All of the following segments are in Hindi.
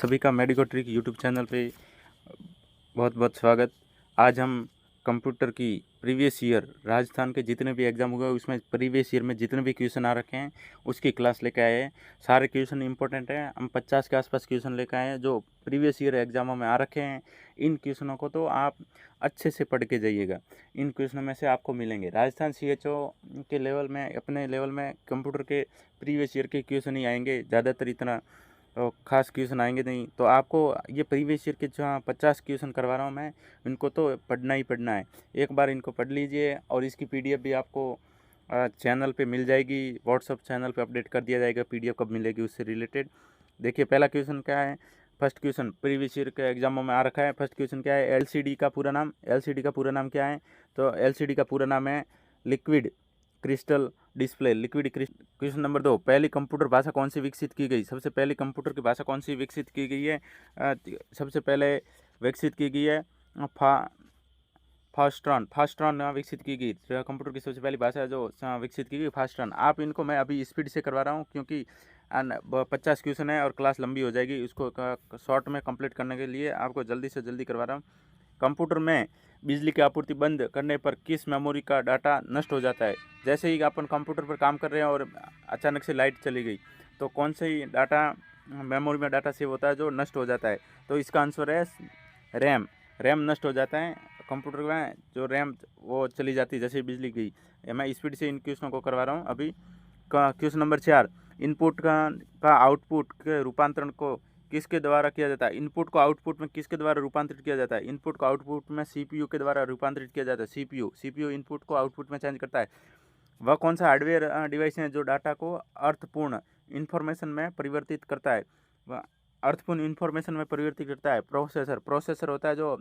सभी का मेडिको ट्रिक यूट्यूब चैनल पे बहुत बहुत स्वागत। आज हम कंप्यूटर की प्रीवियस ईयर राजस्थान के जितने भी एग्ज़ाम हुए उसमें प्रीवियस ईयर में जितने भी क्वेश्चन आ रखे हैं उसकी क्लास लेके आए हैं। सारे क्वेश्चन इंपॉर्टेंट हैं। हम 50 के आसपास क्वेश्चन लेके आए हैं जो प्रीवियस ईयर एग्जामों में आ रखे हैं। इन क्वेश्चनों को तो आप अच्छे से पढ़ के जाइएगा। इन क्वेश्चनों में से आपको मिलेंगे राजस्थान CHO के लेवल में, अपने लेवल में कंप्यूटर के प्रीवियस ईयर के क्वेश्चन ही आएंगे, ज़्यादातर इतना तो खास क्वेश्चन आएंगे नहीं। तो आपको ये प्रीवियस ईयर के जो 50 क्वेश्चन करवा रहा हूँ मैं, इनको तो पढ़ना ही पढ़ना है। एक बार इनको पढ़ लीजिए और इसकी PDF भी आपको चैनल पे मिल जाएगी। व्हाट्सअप चैनल पे अपडेट कर दिया जाएगा PDF कब मिलेगी उससे रिलेटेड। देखिए पहला क्वेश्चन क्या है। फर्स्ट क्वेश्चन प्रीवियस ईयर के एग्जामों में आ रखा है। फर्स्ट क्वेश्चन क्या है, LCD का पूरा नाम। LCD का पूरा नाम क्या है? तो LCD का पूरा नाम है liquid crystal display, liquid crystal. Question number 2, पहली कंप्यूटर भाषा कौन सी विकसित की गई? सबसे पहली कंप्यूटर की भाषा कौन सी विकसित की गई है? सबसे पहले विकसित की गई है फास्ट्रॉन विकसित की गई। कंप्यूटर की सबसे पहली भाषा जो विकसित की गई फास्ट्रॉन। आप इनको मैं अभी स्पीड से करवा रहा हूँ क्योंकि 50 क्वेश्चन है और क्लास लंबी हो जाएगी। उसको शॉर्ट में कंप्लीट करने के लिए आपको जल्दी से जल्दी करवा रहा हूँ। कंप्यूटर में बिजली की आपूर्ति बंद करने पर किस मेमोरी का डाटा नष्ट हो जाता है? जैसे ही अपन कंप्यूटर पर काम कर रहे हैं और अचानक से लाइट चली गई तो कौन से ही डाटा मेमोरी में डाटा सेव होता है जो नष्ट हो जाता है? तो इसका आंसर है रैम। रैम नष्ट हो जाता है कंप्यूटर में, जो रैम वो चली जाती है जैसे ही बिजली गई। मैं स्पीड से इन क्वेश्चनों को करवा रहा हूँ अभी। क्वेश्चन नंबर 4, इनपुट का आउटपुट के रूपांतरण को किसके द्वारा किया जाता है? इनपुट को आउटपुट में किसके द्वारा रूपांतरित किया जाता है? इनपुट को आउटपुट में CPU के द्वारा रूपांतरित किया जाता है। CPU इनपुट को आउटपुट में चेंज करता है। वह कौन सा हार्डवेयर डिवाइस है जो डाटा को अर्थपूर्ण इंफॉर्मेशन में परिवर्तित करता है? वह अर्थपूर्ण इंफॉर्मेशन में परिवर्तित करता है प्रोसेसर होता है जो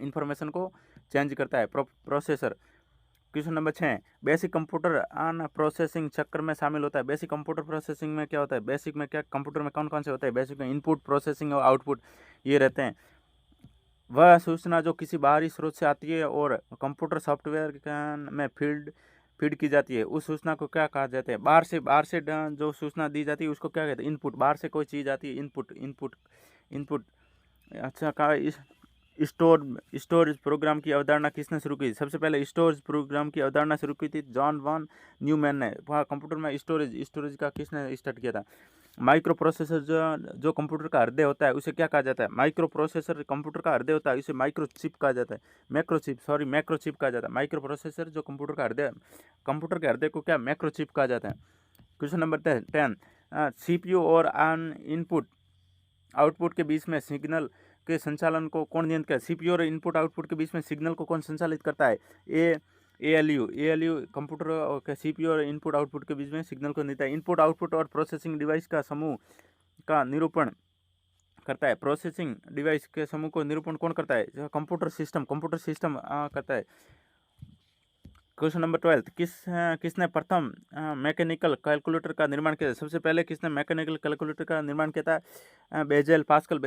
इंफॉर्मेशन को चेंज करता है, processor. Question number 6, basic computer on processing चक्र में शामिल होता है। बेसिक कंप्यूटर प्रोसेसिंग में क्या होता है? बेसिक में क्या कंप्यूटर में कौन कौन से होते हैं? बेसिक में इनपुट, प्रोसेसिंग और आउटपुट ये रहते हैं। वह सूचना जो किसी बाहरी स्रोत से आती है और कंप्यूटर सॉफ्टवेयर में फीड की जाती है उस सूचना को क्या कहा जाता है? बाहर से जो सूचना दी जाती है उसको क्या कहते हैं? इनपुट। बाहर से कोई चीज़ आती है, इनपुट। अच्छा, कहा स्टोरेज प्रोग्राम की अवधारणा किसने शुरू की? सबसे पहले स्टोरेज प्रोग्राम की अवधारणा शुरू की थी जॉन वॉन न्यूमैन ने। वहाँ कंप्यूटर में स्टोरेज का किसने स्टार्ट किया था? माइक्रो प्रोसेसर जो कंप्यूटर का हृदय होता है उसे क्या कहा जाता है? माइक्रो प्रोसेसर कंप्यूटर का हृदय होता है, इसे माइक्रो चिप कहा जाता है। मैक्रो चिप कहा जाता है। माइक्रो प्रोसेसर जो कंप्यूटर का हृदय, कंप्यूटर के हृदय को क्या मैक्रो चिप कहा जाता है। क्वेश्चन नंबर 10, CPU और ऑन इनपुट आउटपुट के बीच में सिग्नल के संचालन को कौन नियंत्रित करता है? CPU और इनपुट आउटपुट के बीच में सिग्नल को कौन संचालित करता है? ALU कंप्यूटर के CPU और इनपुट आउटपुट के बीच में सिग्नल को देता है। इनपुट आउटपुट और प्रोसेसिंग डिवाइस का समूह का निरूपण करता है। प्रोसेसिंग डिवाइस के समूह को निरूपण कौन करता है? कंप्यूटर सिस्टम करता है। क्वेश्चन नंबर 12, किसने प्रथम मैकेनिकल कैलकुलेटर का निर्माण किया? सबसे पहले किसने मैकेनिकल कैलकुलेटर का निर्माण किया था? बेजल पास्कल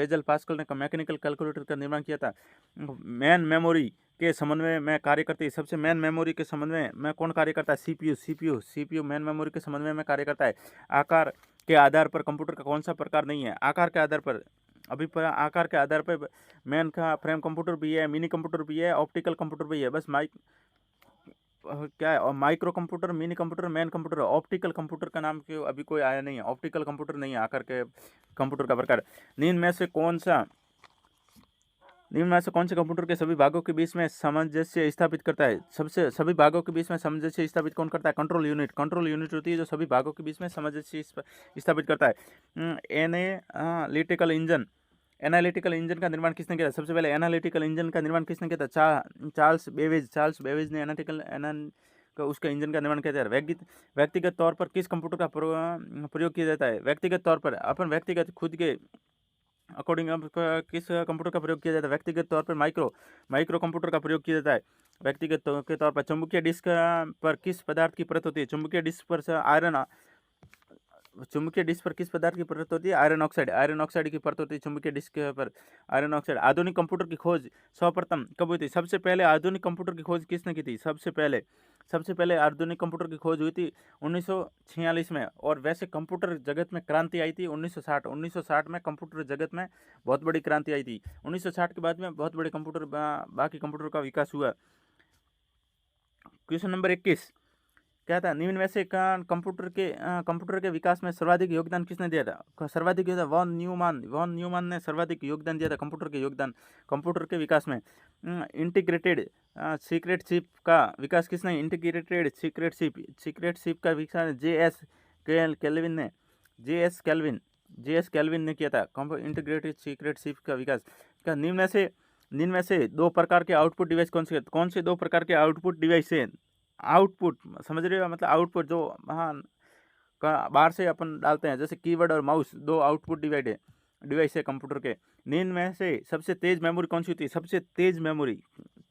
ने मैकेनिकल कैलकुलेटर का निर्माण किया था। मेन मेमोरी के समन्वय में कार्य करती है। सबसे मेन मेमोरी के समन्वय में कौन कार्य करता है? CPU मेन मेमोरी के समन्वय में कार्य करता है। आकार के आधार पर कंप्यूटर का कौन सा प्रकार नहीं है? आकार के आधार पर आकार के आधार पर मेन का फ्रेम कंप्यूटर भी है, मिनी कंप्यूटर भी है, ऑप्टिकल कंप्यूटर भी है। बस क्या है? और micro computer, mini computer, man computer. Optical computer का नाम क्यों अभी कोई आया नहीं है? ऑप्टिकल कंप्यूटर नहीं है आकार के कंप्यूटर का प्रकार। निम्न में से कौन से कंप्यूटर के सभी भागों के बीच में सामंजस्य स्थापित करता है? सभी भागों के बीच में सामंजस्य स्थापित कौन करता है? कंट्रोल यूनिट होती है जो सभी भागों के बीच में सामंजस्य स्थापित करता है। एनालिटिकल इंजन का निर्माण किसने किया? सबसे पहले एनालिटिकल इंजन का निर्माण किसने किया था? चार्ल्स बेवेज ने उसका इंजन का निर्माण किया था। व्यक्तिगत तौर पर किस कंप्यूटर का प्रयोग किया जाता है? व्यक्तिगत तौर पर अपन व्यक्तिगत खुद के अकॉर्डिंग किस कंप्यूटर का प्रयोग किया जाता है? व्यक्तिगत तौर पर माइक्रो कंप्यूटर का प्रयोग किया जाता है। व्यक्तिगत के तौर पर चुंबकीय डिस्क पर किस पदार्थ की परत होती है? चुंबकीय डिस्क पर किस पदार्थ की परत होती है? आयरन ऑक्साइड की परत होती है चुंबकीय डिस्क पर, आयरन ऑक्साइड। आधुनिक कंप्यूटर की खोज सर्वप्रथम कब हुई थी? सबसे पहले आधुनिक कंप्यूटर की खोज किसने की थी? सबसे पहले सबसे पहले आधुनिक कंप्यूटर की खोज हुई थी 1946 में, और वैसे कंप्यूटर जगत में क्रांति आई थी 1960 में कंप्यूटर जगत में बहुत बड़ी क्रांति आई थी। 1960 के बाद में बहुत बड़े कंप्यूटर बाकी कंप्यूटर का विकास हुआ। क्वेश्चन नंबर 21 क्या था, निम्न में से कंप्यूटर के विकास में सर्वाधिक योगदान किसने दिया था? सर्वाधिक योगदान वॉन न्यूमैन ने सर्वाधिक योगदान दिया था कंप्यूटर के विकास में। इंटीग्रेटेड सीक्रेट चिप का विकास किसने? इंटीग्रेटेड सीक्रेट चिप का विकास जे एस कैल्विन ने किया था। इंटीग्रेटेड सीक्रेट चिप का विकास का निम्न में से दो प्रकार के आउटपुट डिवाइस कौन से दो प्रकार के आउटपुट डिवाइस है? आउटपुट समझ रहे हो, मतलब आउटपुट जो हाँ बाहर से अपन डालते हैं, जैसे कीबोर्ड और माउस, दो आउटपुट डिवाइस है कंप्यूटर के। निम्न में से सबसे तेज मेमोरी कौन सी होती है? सबसे तेज मेमोरी,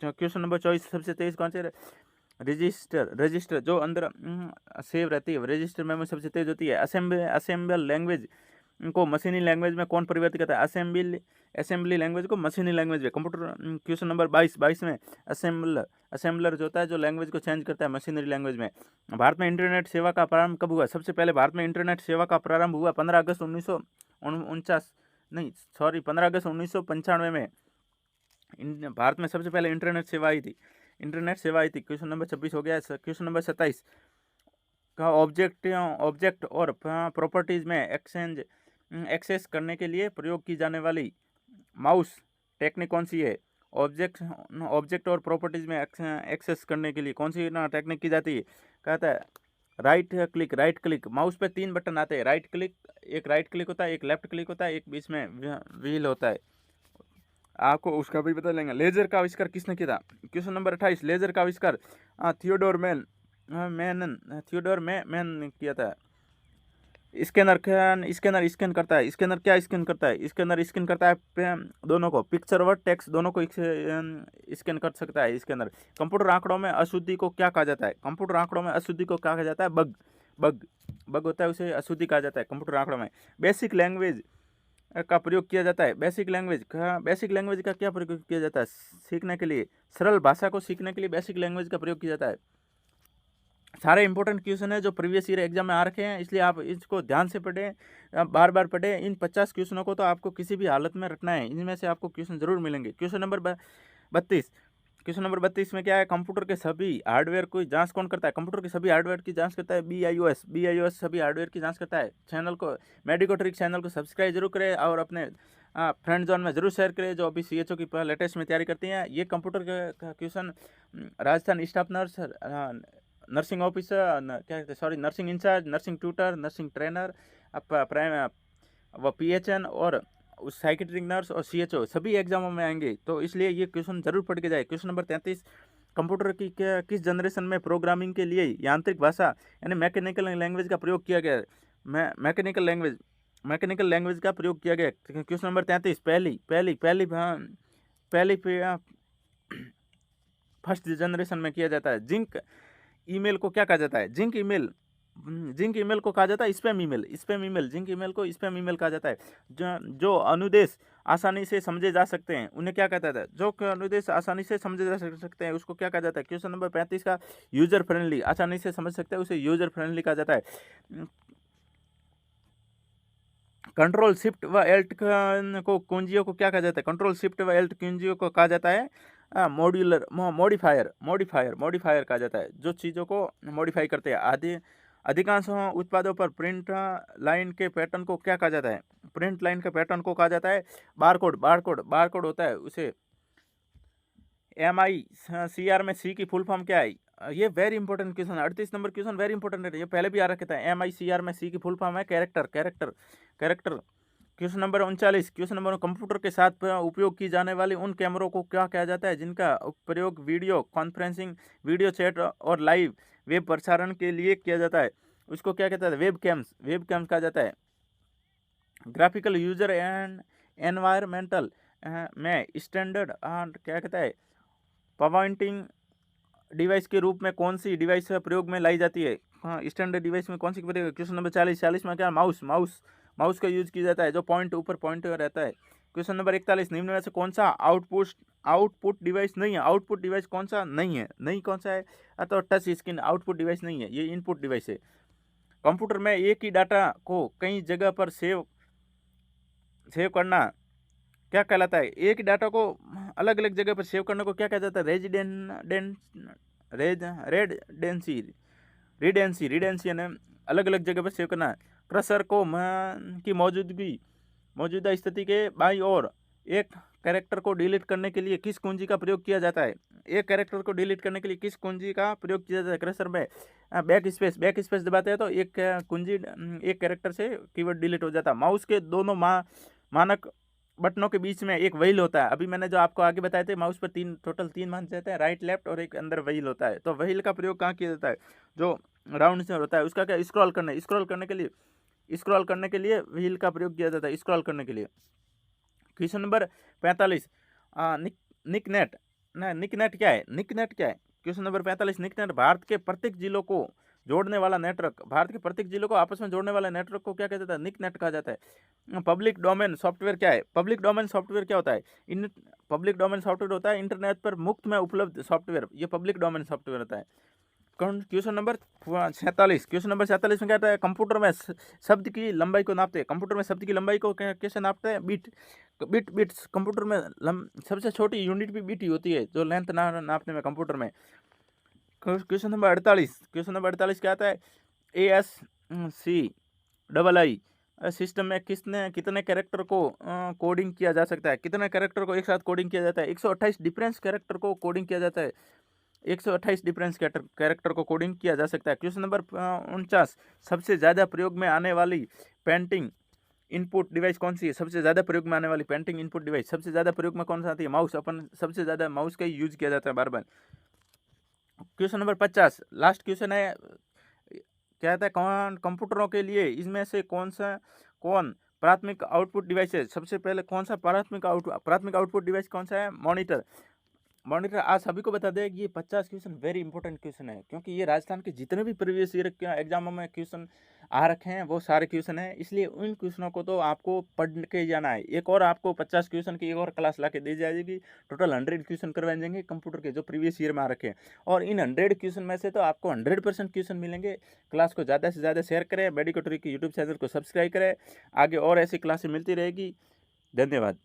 क्वेश्चन नंबर 24, सबसे तेज कौन से? रजिस्टर जो अंदर सेव रहती है, रजिस्टर मेमोरी सबसे तेज होती है। असेंबल लैंग्वेज को मशीनी लैंग्वेज में कौन परिवर्तित करता है? असेंबली लैंग्वेज को मशीनी लैंग्वेज में कंप्यूटर। क्वेश्चन नंबर 22 में असेंबलर जो होता है जो लैंग्वेज को चेंज करता है मशीनरी लैंग्वेज में। भारत में इंटरनेट सेवा का प्रारंभ कब हुआ? सबसे पहले भारत में इंटरनेट सेवा का प्रारंभ हुआ 15 अगस्त 1995 में। भारत में सबसे पहले इंटरनेट सेवा आई थी। क्वेश्चन नंबर 26 हो गया। क्वेश्चन नंबर 27 का ऑब्जेक्ट और प्रॉपर्टीज में एक्सेस करने के लिए प्रयोग की जाने वाली माउस टेक्निक कौन सी है? ऑब्जेक्ट और प्रॉपर्टीज में एक्सेस करने के लिए कौन सी टेक्निक की जाती है? कहता है राइट क्लिक। माउस पे 3 बटन आते हैं, एक राइट क्लिक होता है, एक लेफ्ट क्लिक होता है, एक बीच में व्हील होता है, आपको उसका भी बता लेंगे। लेजर का आविष्कार किसने किया था? क्वेश्चन नंबर 28 लेजर का आविष्कार थियोडोर मैन ने किया था। स्कैनर स्कैन करता है। स्कैनर स्कैन करता है दोनों को, पिक्चर और टेक्स्ट दोनों को स्कैन कर सकता है स्कैनर। कंप्यूटर आंकड़ों में अशुद्धि को क्या कहा जाता है? बग होता है, उसे अशुद्धि कहा जाता है कंप्यूटर आंकड़ों में। बेसिक लैंग्वेज का प्रयोग किया जाता है। बेसिक लैंग्वेज का क्या प्रयोग किया जाता है? सीखने के लिए, सरल भाषा को सीखने के लिए बेसिक लैंग्वेज का प्रयोग किया जाता है। सारे इंपॉर्टेंट क्वेश्चन है जो प्रीवियस ईयर एग्जाम में आ रखे हैं, इसलिए आप इसको ध्यान से पढ़ें, बार बार पढ़ें। इन 50 क्वेश्चनों को तो आपको किसी भी हालत में रखना है, इनमें से आपको क्वेश्चन जरूर मिलेंगे। क्वेश्चन नंबर 32 में क्या है? कंप्यूटर के सभी हार्डवेयर की जांच कौन करता है? कंप्यूटर के सभी हार्डवेयर की जांच करता है BIOS सभी हार्डवेयर की जांच करता है। चैनल को मेडिको ट्रिक चैनल को सब्सक्राइब जरूर करें और अपने फ्रेंड जोन में जरूर शेयर करें जो अभी CHO की लेटेस्ट में तैयारी करती हैं। ये कंप्यूटर का question Rajasthan staff nurse, nursing officer, nursing incharge, nursing tutor, nursing trainer, PHN और साइकेट्रिक नर्स और CHO सभी एग्जामों में आएंगे, तो इसलिए ये क्वेश्चन जरूर पढ़ के जाए। क्वेश्चन नंबर 33 कंप्यूटर की किस जनरेशन में प्रोग्रामिंग के लिए यांत्रिक भाषा यानी मैकेनिकल लैंग्वेज का प्रयोग किया गया? मैकेनिकल लैंग्वेज का प्रयोग किया गया। क्वेश्चन नंबर 33 पहली फर्स्ट जनरेशन में किया जाता है। जिंक ईमेल को क्या कहा जाता है? जिंक ईमेल को कहा जाता है स्पैम ईमेल। जिंक ईमेल को स्पैम ईमेल कहा जाता है। जो अनुदेश आसानी से समझे जा सकते हैं उन्हें क्या कहता है? जो अनुदेश आसानी से समझे जा सकते हैं उसको क्या कहा जाता है? क्वेश्चन नंबर 35 का यूजर फ्रेंडली, आसानी से समझ सकते हैं उसे यूजर फ्रेंडली कहा जाता है। कंट्रोल शिफ्ट व एल्ट को कुंजियों को क्या कहा जाता है? कंट्रोल शिफ्ट व एल्ट कुंजियों को कहा जाता है मॉडिफायर कहा जाता है, जो चीज़ों को मॉडिफाई करते हैं। अधिकांश उत्पादों पर प्रिंट लाइन के पैटर्न को क्या कहा जाता है? प्रिंट लाइन के पैटर्न को कहा जाता है बारकोड होता है उसे। MICR में C की फुल फॉर्म क्या है? ये very important question, 38 number question very important है, ये पहले भी आ रखा था। MICR में C की फुल फॉर्म है कैरेक्टर। क्वेश्चन नंबर 39 कंप्यूटर के साथ उपयोग की जाने वाली उन कैमरों को क्या कहा जाता है जिनका प्रयोग वीडियो कॉन्फ्रेंसिंग, वीडियो चैट और लाइव वेब प्रसारण के लिए किया जाता है? उसको क्या कहता है? वेब कैम्स कहा जाता है। ग्राफिकल यूजर एंड एनवायरमेंटल में स्टैंडर्ड क्या कहता है? पॉइंटिंग डिवाइस के रूप में कौन सी डिवाइस प्रयोग में लाई जाती है? स्टैंडर्ड डिवाइस में कौन सी? क्वेश्चन नंबर 40 में क्या? माउस का यूज किया जाता है जो पॉइंट ऊपर पॉइंट रहता है। क्वेश्चन नंबर 41, निम्न में से कौन सा आउटपुट डिवाइस नहीं है? आउटपुट डिवाइस कौन सा नहीं है? नहीं कौन सा है? तो टच स्क्रीन आउटपुट डिवाइस नहीं है, ये इनपुट डिवाइस है। कंप्यूटर में एक ही डाटा को कई जगह पर सेव करना क्या कहलाता है? एक डाटा को अलग अलग जगह पर सेव करने को क्या कहा जाता है? रिडेंसी यानी अलग अलग जगह पर सेव करना है। कर्सर को की मौजूदा स्थिति के बाईं ओर एक कैरेक्टर को डिलीट करने के लिए किस कुंजी का प्रयोग किया जाता है? एक कैरेक्टर को डिलीट करने के लिए किस कुंजी का प्रयोग किया जाता है? कर्सर में बैक स्पेस दबाते हैं तो एक कुंजी एक कैरेक्टर से कीवर्ड डिलीट हो जाता है। माउस के दोनों मानक बटनों के बीच में एक व्हील होता है। अभी मैंने जो आपको आगे बताए थे, माउस पर टोटल तीन मान जाते हैं, राइट लेफ्ट और एक अंदर व्हील होता है। तो व्हील का प्रयोग कहाँ किया जाता है? जो राउंड से होता है उसका क्या? स्क्रॉल करने के लिए व्हील का प्रयोग किया जाता है, स्क्रॉल करने के लिए। क्वेश्चन नंबर 45, निकनेट क्या है? क्वेश्चन नंबर 45, निकनेट भारत के प्रत्येक जिलों को जोड़ने वाला नेटवर्क, भारत के प्रत्येक जिलों को आपस में जोड़ने वाला नेटवर्क को क्या कहता है? निकनेट कहा जाता है। पब्लिक डोमेन सॉफ्टवेयर क्या है? पब्लिक डोमेन सॉफ्टवेयर क्या होता है? पब्लिक डोमेन सॉफ्टवेयर होता है इंटरनेट पर मुफ्त में उपलब्ध सॉफ्टवेयर, ये पब्लिक डोमेन सॉफ्टवेयर होता है। क्वेश्चन नंबर 47 में कहता है कंप्यूटर में शब्द की लंबाई को नापते हैं। कंप्यूटर में शब्द की लंबाई को कैसे नापते हैं? बिट्स। कंप्यूटर में सबसे छोटी यूनिट भी बिट ही होती है जो लेंथ नापने में कंप्यूटर में। क्वेश्चन नंबर 48 क्या आता है? ASCII सिस्टम में कितने कैरेक्टर को कोडिंग किया जा सकता है? कितने कैरेक्टर को एक साथ कोडिंग किया जाता है? 128 डिफरेंस कैरेक्टर को कोडिंग किया जाता है। 128 डिफरेंस कैरेक्टर को कोडिंग किया जा सकता है। क्वेश्चन नंबर 49, सबसे ज़्यादा प्रयोग में आने वाली पेंटिंग इनपुट डिवाइस कौन सी है? सबसे ज़्यादा प्रयोग में आने वाली पेंटिंग इनपुट डिवाइस, सबसे ज़्यादा प्रयोग में कौन सा आती है? माउस। अपन सबसे ज़्यादा माउस का ही यूज किया जाता है बार बार। क्वेश्चन नंबर 50, लास्ट क्वेश्चन है, क्या आता है? कंप्यूटरों के लिए इसमें से कौन प्राथमिक आउटपुट डिवाइस है? सबसे पहले कौन सा प्राथमिक आउटपुट डिवाइस कौन सा है? मॉनिटर। आज सभी को बता दें कि ये 50 क्वेश्चन वेरी इंपॉर्टेंट क्वेश्चन है, क्योंकि ये राजस्थान के जितने भी प्रीवियस ईयर के एग्जामों में क्वेश्चन आ रखे हैं वो सारे क्वेश्चन हैं, इसलिए उन क्वेश्चनों को तो आपको पढ़ के जाना है। एक और आपको 50 क्वेश्चन की एक और क्लास ला के दी जाएगी, टोटल 100 क्वेश्चन करवाए जाएंगे कंप्यूटर के जो प्रीवियस ईयर में आ रखे हैं, और इन 100 क्वेश्चन में से तो आपको 100% क्वेश्चन मिलेंगे। क्लास को ज़्यादा से ज़्यादा शेयर करें, मेडिको ट्रिक की यूट्यूब चैनल को सब्सक्राइब करें, आगे और ऐसी क्लासें मिलती रहेगी। धन्यवाद।